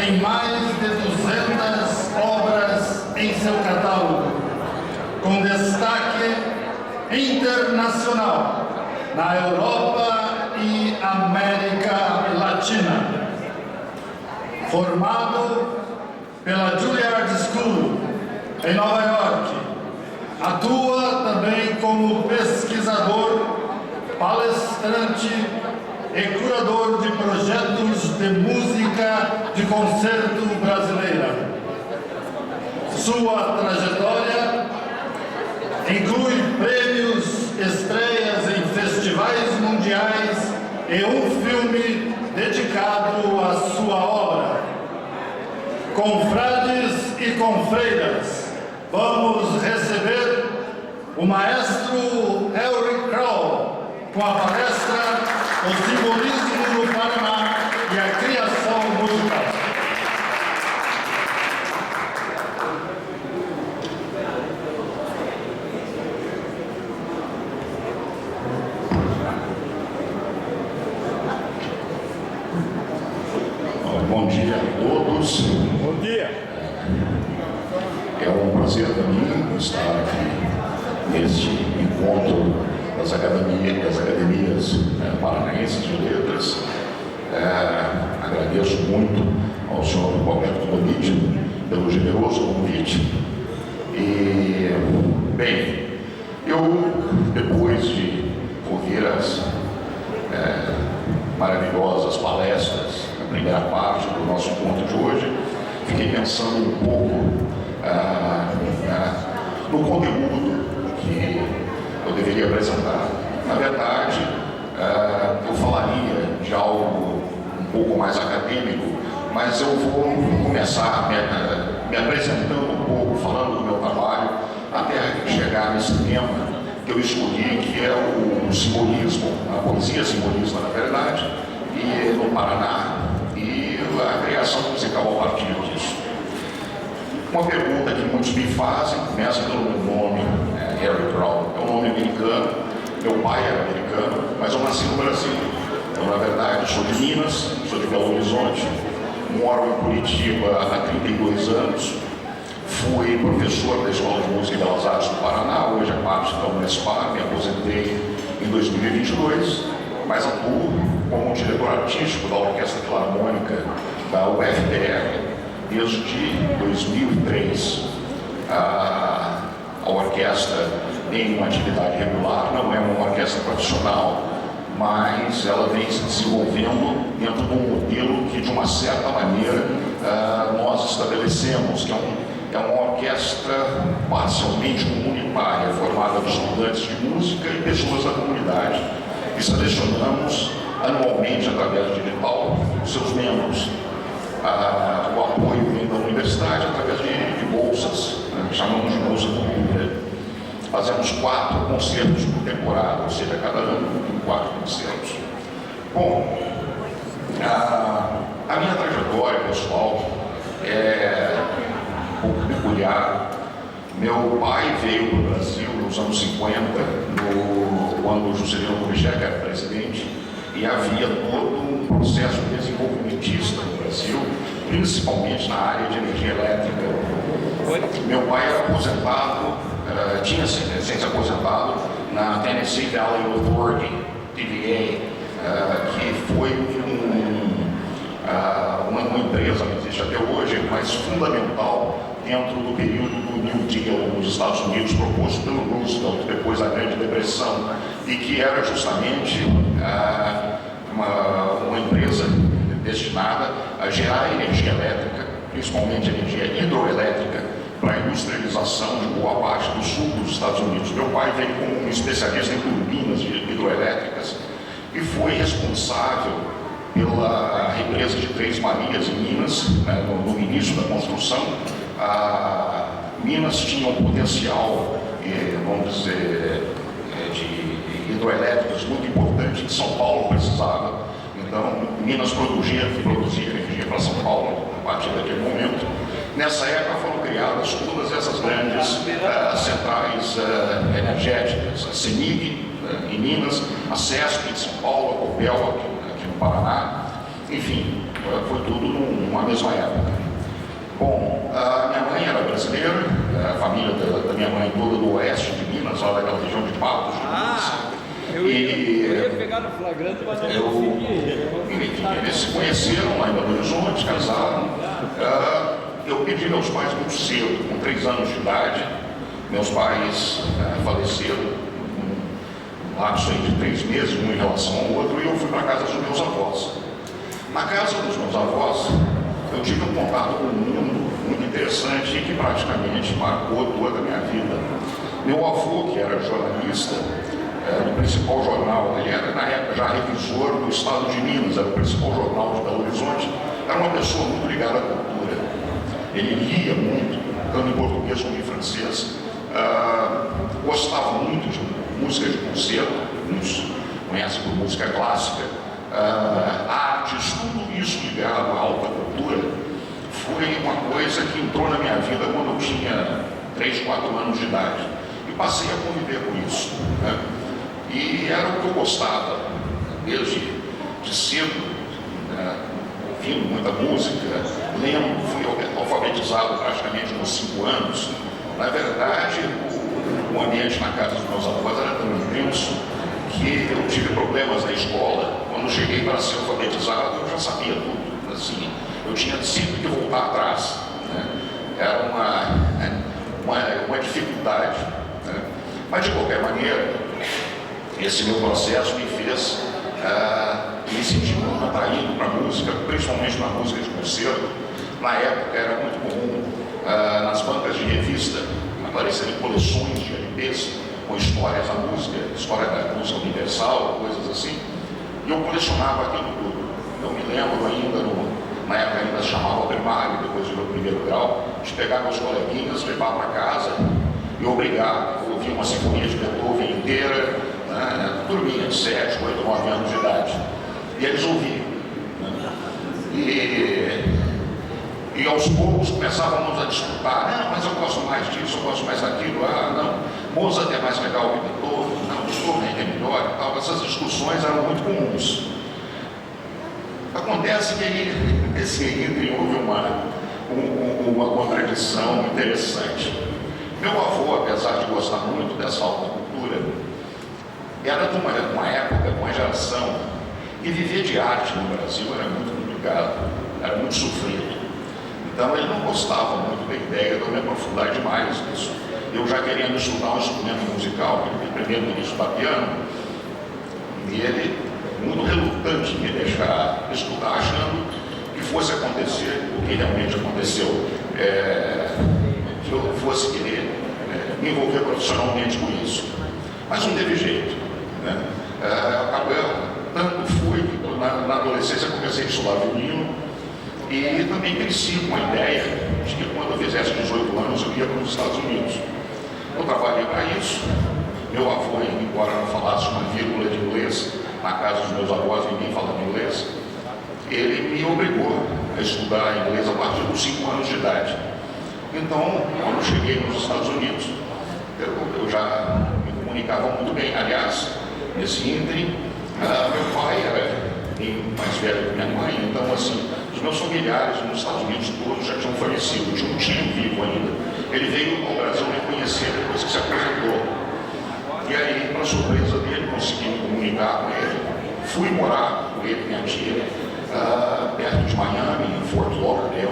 tem mais de 200 obras em seu catálogo, com destaque internacional na Europa e América Latina. Formado pela Juilliard School, em Nova York, atua também como pesquisador, palestrante e curador de projetos de música de concerto brasileira. Sua trajetória inclui prêmios, estreias em festivais mundiais e um filme dedicado à sua obra. Confrades e confreiras, vamos receber o maestro Eric Krol com a palestra O Simbolismo no Paraná e a Criação Musical. Bom dia a todos. Bom dia. É um prazer para mim estar aqui neste encontro das academias paranaenses de letras. Agradeço muito ao senhor Roberto Bonito pelo generoso convite. E, bem, eu, depois de ouvir as maravilhosas palestras, a primeira parte do nosso encontro de hoje, fiquei pensando um pouco no conteúdo que eu deveria apresentar. Na verdade, eu falaria de algo um pouco mais acadêmico, mas eu vou começar me apresentando um pouco, falando do meu trabalho, até chegar nesse tema que eu escolhi, que é o simbolismo, a poesia simbolista, na verdade, e no Paraná, e a criação musical a partir disso. Uma pergunta que muitos me fazem, começa pelo meu nome, Eric Krol. É um nome americano, meu pai era americano, mas eu nasci no Brasil. Então, na verdade, sou de Minas, sou de Belo Horizonte, moro em Curitiba há 32 anos, fui professor da Escola de Música e Belas Artes do Paraná, hoje é parte da Unespar, me aposentei em 2022, mas atuo como diretor artístico da Orquestra Filarmônica da UFPR desde 2003. A orquestra tem uma atividade regular, não é uma orquestra profissional, mas ela vem se desenvolvendo dentro de um modelo que, de uma certa maneira, nós estabelecemos, que é uma orquestra parcialmente comunitária, formada de estudantes de música e pessoas da comunidade, e selecionamos anualmente, através de edital, os seus membros. O apoio vem da universidade através de bolsas, chamamos de bolsa cultura. Fazemos 4 concertos por temporada, ou seja, cada ano 4 concertos. Bom, a minha trajetória pessoal é um pouco peculiar. Meu pai veio para o Brasil nos anos 50, quando Juscelino Kubitschek era presidente, e havia todo um processo desenvolvimentista no Brasil, principalmente na área de energia elétrica. Meu pai era aposentado, tinha se aposentado na Tennessee Valley Authority, TVA, que foi uma empresa que existe até hoje, mas fundamental dentro do período do New Deal nos Estados Unidos, proposto pelo Roosevelt depois da Grande Depressão, e que era justamente uma empresa destinada a gerar energia elétrica, principalmente energia hidroelétrica, para a industrialização de boa parte do sul dos Estados Unidos. Meu pai veio como um especialista em turbinas hidroelétricas e foi responsável pela represa de Três Marias em Minas, no início da construção. Minas tinha um potencial, vamos dizer, de hidroelétricas muito importante que São Paulo precisava. Então, Minas produzia energia para São Paulo a partir daquele momento. Nessa época foram criadas todas essas grandes centrais energéticas, a CEMIG em Minas, a CESP em São Paulo, a Copel aqui no Paraná. Enfim, foi tudo num uma mesma época. Bom, a minha mãe era brasileira, a família da minha mãe toda do oeste de Minas, lá daquela região de Patos de Minas. Eu ia pegar no flagrante, mas não consegui. Eles se conheceram lá em Belo Horizonte, casaram. Eu perdi meus pais muito cedo, com 3 anos de idade. Meus pais faleceram um lapso aí de 3 meses, um em relação ao outro, e eu fui para a casa dos meus avós. Na casa dos meus avós, eu tive um contato com um mundo muito interessante e que praticamente marcou toda a minha vida. Meu avô, que era jornalista, do principal jornal, ele era na época já revisor do estado de Minas, era o principal jornal de Belo Horizonte, era uma pessoa muito ligada à cultura. Ele lia muito, tanto em português como em francês, gostava muito de música de concerto, uns conhecem por música clássica, artes, tudo isso ligado à alta cultura, foi uma coisa que entrou na minha vida quando eu tinha 3, 4 anos de idade. E passei a conviver com isso. Né? E era o que eu gostava, desde cedo, ouvindo muita música, lendo, fui alfabetizado praticamente com 5 anos. Na verdade, o ambiente na casa dos meus avós era tão intenso que eu tive problemas na escola. Quando cheguei para ser alfabetizado, eu já sabia tudo. Assim, eu tinha sempre que voltar atrás. Né? Era uma dificuldade. Né? Mas, de qualquer maneira, esse meu processo me fez me sentir muito atraído para a música, principalmente na música de concerto. Na época era muito comum nas bancas de revista aparecerem coleções de LPs com histórias da música, história da música universal, coisas assim. E eu colecionava aquilo tudo. Eu me lembro ainda, na época ainda se chamava primário, depois do meu primeiro grau, de pegar meus coleguinhas, levar para casa e obrigar a ouvir uma sinfonia de Beethoven inteira, turminha de 7, 8, 9 anos de idade. E eles ouviam. E aos poucos começávamos a disputar. Mas eu gosto mais disso, eu gosto mais daquilo. Não, Mozart é mais legal que Beethoven. Não, Beethoven é melhor e tal. Essas discussões eram muito comuns. Acontece que esse entre houve uma contradição interessante. Meu avô, apesar de gostar muito dessa alta cultura, era de uma época, uma geração, e viver de arte no Brasil era muito complicado, era muito sofrido. Então ele não gostava muito da ideia de eu me aprofundar demais nisso. Eu já querendo estudar um instrumento musical, primeiro no início da piano, e ele muito relutante em me deixar estudar, achando que fosse acontecer o que realmente aconteceu, que eu fosse querer me envolver profissionalmente com isso. Mas não teve jeito. Né? Tanto fui que na adolescência comecei a estudar violino e também cresci com a ideia de que quando eu fizesse 18 anos eu ia para os Estados Unidos. Eu trabalhei para isso. Meu avô, embora não falasse uma vírgula de inglês, na casa dos meus avós ninguém falava inglês, ele me obrigou a estudar inglês a partir dos 5 anos de idade. Então, quando cheguei nos Estados Unidos, eu já me comunicava muito bem. Aliás, nesse ínterim, meu pai era bem mais velho que minha mãe, então assim, os meus familiares nos Estados Unidos todos já tinham falecido, tinha um tio vivo ainda. Ele veio ao Brasil me conhecer depois que se aposentou. E aí, para surpresa dele, consegui me comunicar com ele. Fui morar com ele e minha tia, perto de Miami, em Fort Lauderdale.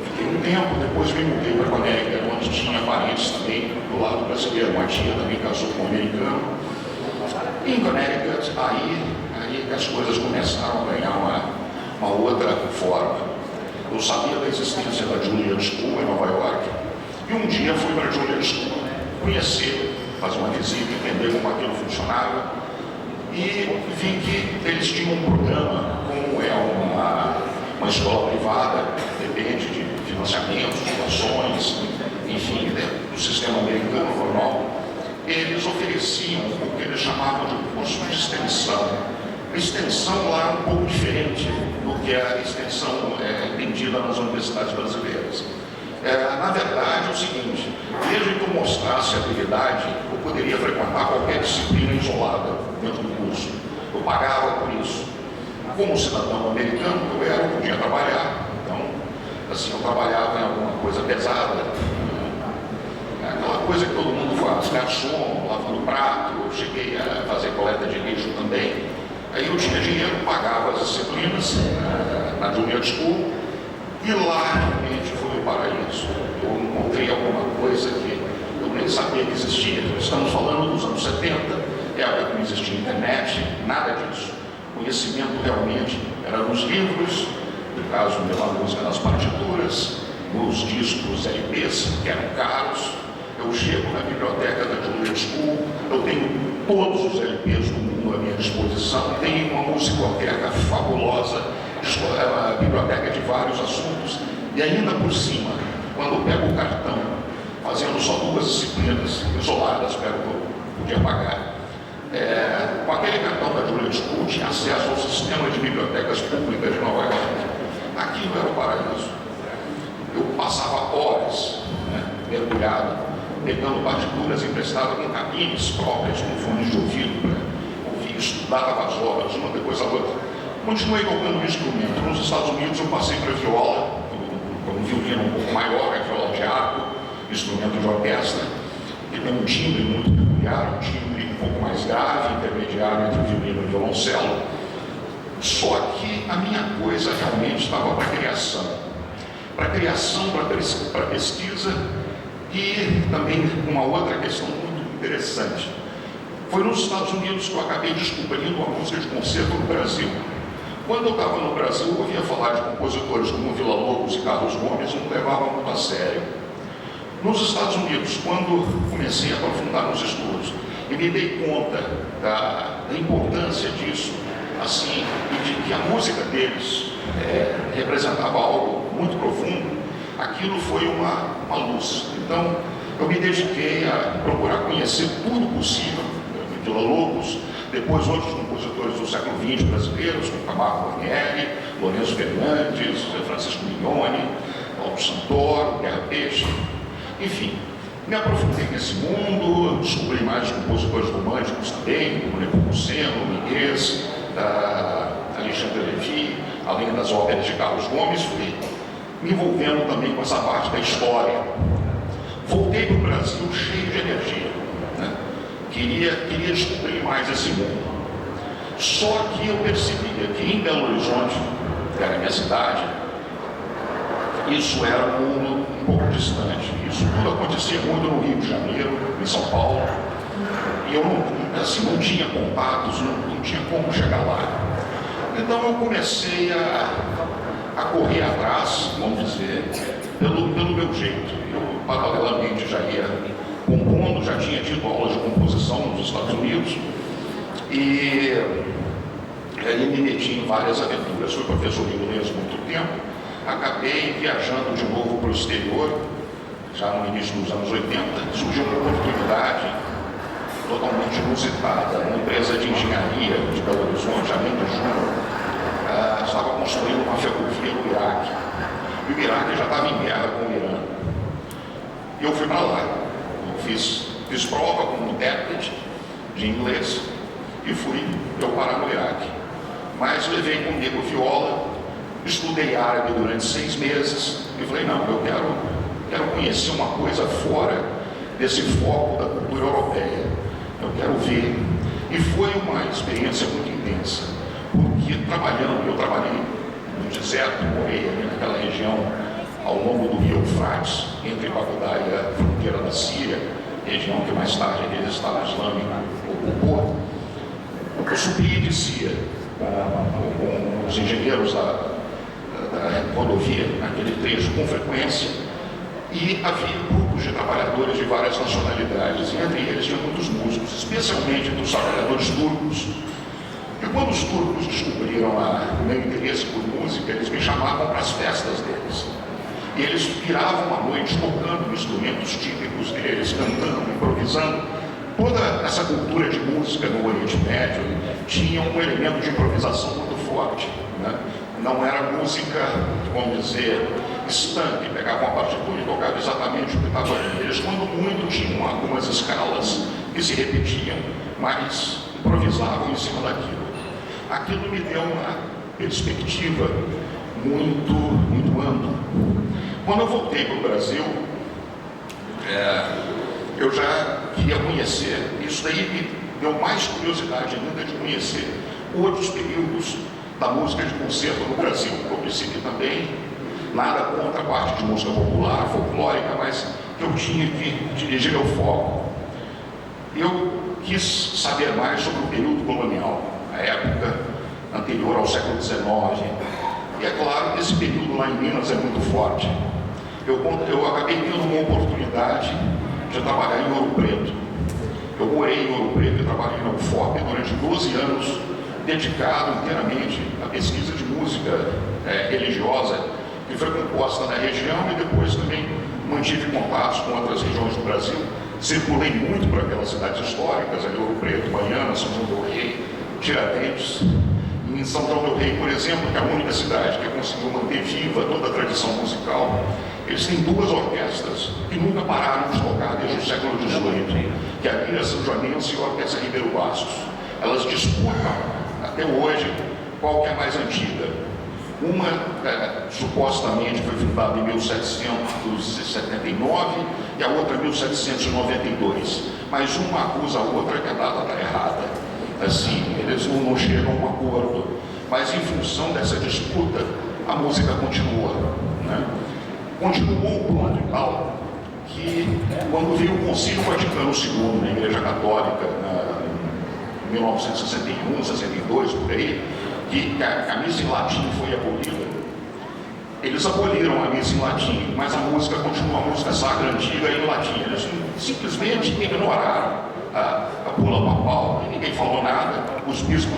Fiquei um tempo, depois me mudei para Connecticut, onde tinha parentes também do lado brasileiro. Uma tia também casou com um americano. E em Connecticut, aí as coisas começaram a ganhar uma outra forma. Eu sabia da existência da Juilliard School em Nova York. E um dia fui para a Juilliard School conhecer, fazer uma visita, entender como aquilo funcionava. E vi que eles tinham um programa, como é uma escola privada, depende de financiamentos, doações, enfim, do sistema americano normal. Eles ofereciam o que eles chamavam de curso de extensão. A extensão lá é um pouco diferente do que a extensão entendida nas universidades brasileiras. Na verdade, é o seguinte, desde que eu mostrasse habilidade, eu poderia frequentar qualquer disciplina isolada dentro do curso. Eu pagava por isso. Como cidadão americano, eu podia trabalhar, trabalhava em alguma coisa pesada, aquela coisa que todo mundo faz, garçom, lavando prato, eu cheguei a fazer coleta de lixo também. Aí eu tinha dinheiro, pagava as disciplinas na Junior School, e lá realmente foi o paraíso. Eu encontrei alguma coisa que eu nem sabia que existia. Estamos falando dos anos 70, época que não existia internet, nada disso. O conhecimento realmente era nos livros, no caso da música nas partituras, nos discos LPs, que eram caros. Eu chego na biblioteca da Junior School, eu tenho todos os LPs do mundo à minha disposição, tenho uma musicoteca fabulosa, uma biblioteca de vários assuntos, e ainda por cima, quando eu pego o cartão, fazendo só 2 disciplinas isoladas, pego o que eu podia pagar, com aquele cartão da Junior School, tinha acesso ao sistema de bibliotecas públicas de Nova York. Aquilo era o paraíso. Eu passava horas, mergulhado, pegando partituras emprestadas com cabines próprias, com fones de ouvido, para ouvir, estudava as obras, uma depois a outra. Continuei tocando instrumento. Nos Estados Unidos eu passei para a viola, para um violino um pouco maior, a viola de arco, instrumento de orquestra, que tem um timbre muito peculiar, um timbre um pouco mais grave, intermediário entre o violino e o violoncelo. Só que a minha coisa realmente estava para a criação. Para pesquisa, e também uma outra questão muito interessante. Foi nos Estados Unidos que eu acabei descobrindo a música de concerto no Brasil. Quando eu estava no Brasil, eu ouvia falar de compositores como Villa-Lobos e Carlos Gomes, não levava muito a sério. Nos Estados Unidos, quando comecei a aprofundar nos estudos e me dei conta da importância disso, assim, e de que a música deles representava algo muito profundo, aquilo foi uma luz. Então, eu me dediquei a procurar conhecer tudo possível de Villa-Lobos, depois outros compositores do século XX brasileiros, como Camargo Guarnieri, Lourenço Fernandes, Francisco Mignone, Aldo Santoro, Guerra Peixe, enfim. Me aprofundei nesse mundo, descobri mais compositores românticos também, como Nepomuceno, Miguez, Alexandre Levy, além das óperas de Carlos Gomes, fui me envolvendo também com essa parte da história. Voltei para o Brasil cheio de energia, queria descobrir mais esse mundo. Só que eu percebia que em Belo Horizonte, que era a minha cidade, isso era um mundo um pouco distante. Isso tudo acontecia muito no Rio de Janeiro, em São Paulo, e eu não tinha contatos, não tinha como chegar lá. Então eu comecei a correr atrás, vamos dizer, pelo meu jeito. Eu paralelamente já ia compondo, já tinha tido aulas de composição nos Estados Unidos, e aí me meti em várias aventuras. Fui professor de inglês muito tempo, acabei viajando de novo para o exterior, já no início dos anos 80, surgiu uma oportunidade totalmente inusitada. Uma empresa de engenharia de Belo Horizonte, a Mendes Júnior, estava construindo uma ferrovia no Iraque. E o Iraque já estava em guerra com o Irã. E eu fui para lá. Eu fiz prova como intérprete de inglês e fui eu parar no Iraque. Mas levei comigo viola, estudei árabe durante 6 meses e falei, não, eu quero conhecer uma coisa fora desse foco da cultura europeia. Eu quero ver. E foi uma experiência muito intensa, porque eu trabalhei no deserto, morei ali naquela região ao longo do rio Eufrates, entre Bagdá e a fronteira da Síria, região que mais tarde aquele Estado Islâmico ocupou. Eu subia e descia com os engenheiros da rodovia, naquele trecho, com frequência, e havia grupos de trabalhadores de várias nacionalidades, e entre eles tinha muitos músicos, especialmente dos trabalhadores turcos. E quando os turcos descobriram o meu interesse por música, eles me chamavam para as festas deles. E eles viravam a noite tocando instrumentos típicos deles, cantando, improvisando. Toda essa cultura de música no Oriente Médio tinha um elemento de improvisação muito forte, Não era música, vamos dizer, estanque, pegavam uma partitura e tocavam exatamente o que estava ali. Eles, quando muito, tinham algumas escalas que se repetiam, mas improvisavam em cima daquilo. Aquilo me deu uma perspectiva muito ampla, Quando eu voltei para o Brasil, eu já queria conhecer, isso daí me deu mais curiosidade ainda de conhecer outros períodos da música de concerto no Brasil. Eu percebi também, nada contra a parte de música popular, folclórica, mas eu tinha que dirigir meu foco. Eu quis saber mais sobre o período colonial, a época anterior ao século XIX. E é claro que esse período lá em Minas é muito forte. Eu acabei tendo uma oportunidade de trabalhar em Ouro Preto. Eu morei em Ouro Preto e trabalhei na UFOP durante 12 anos, dedicado inteiramente à pesquisa de música religiosa, que foi composta na região, e depois também mantive contatos com outras regiões do Brasil. Circulei muito por aquelas cidades históricas, ali Ouro Preto, Baiana, São João del Rei, Tiradentes. Em São João del Rei, por exemplo, que é a única cidade que conseguiu manter viva toda a tradição musical, eles têm duas orquestras que nunca pararam de tocar desde o século XVIII, que é a Lira São Joanense e a Orquestra Ribeiro Bastos. Elas disputam, até hoje, qual que é a mais antiga. Uma, supostamente, foi fundada em 1779 e a outra em 1792. Mas uma acusa a outra que a data está errada. Assim, eles não chegam a um acordo. Mas, em função dessa disputa, a música continua, né? Continuou o ponto tal que, quando veio o Concílio Vaticano II na Igreja Católica, em 1961, 62, por aí, que a missa em latim foi abolida, eles aboliram a missa em latim, mas a música continua, a música sacra antiga em latim. Eles simplesmente ignoraram a bula papal e ninguém falou nada. Os bispos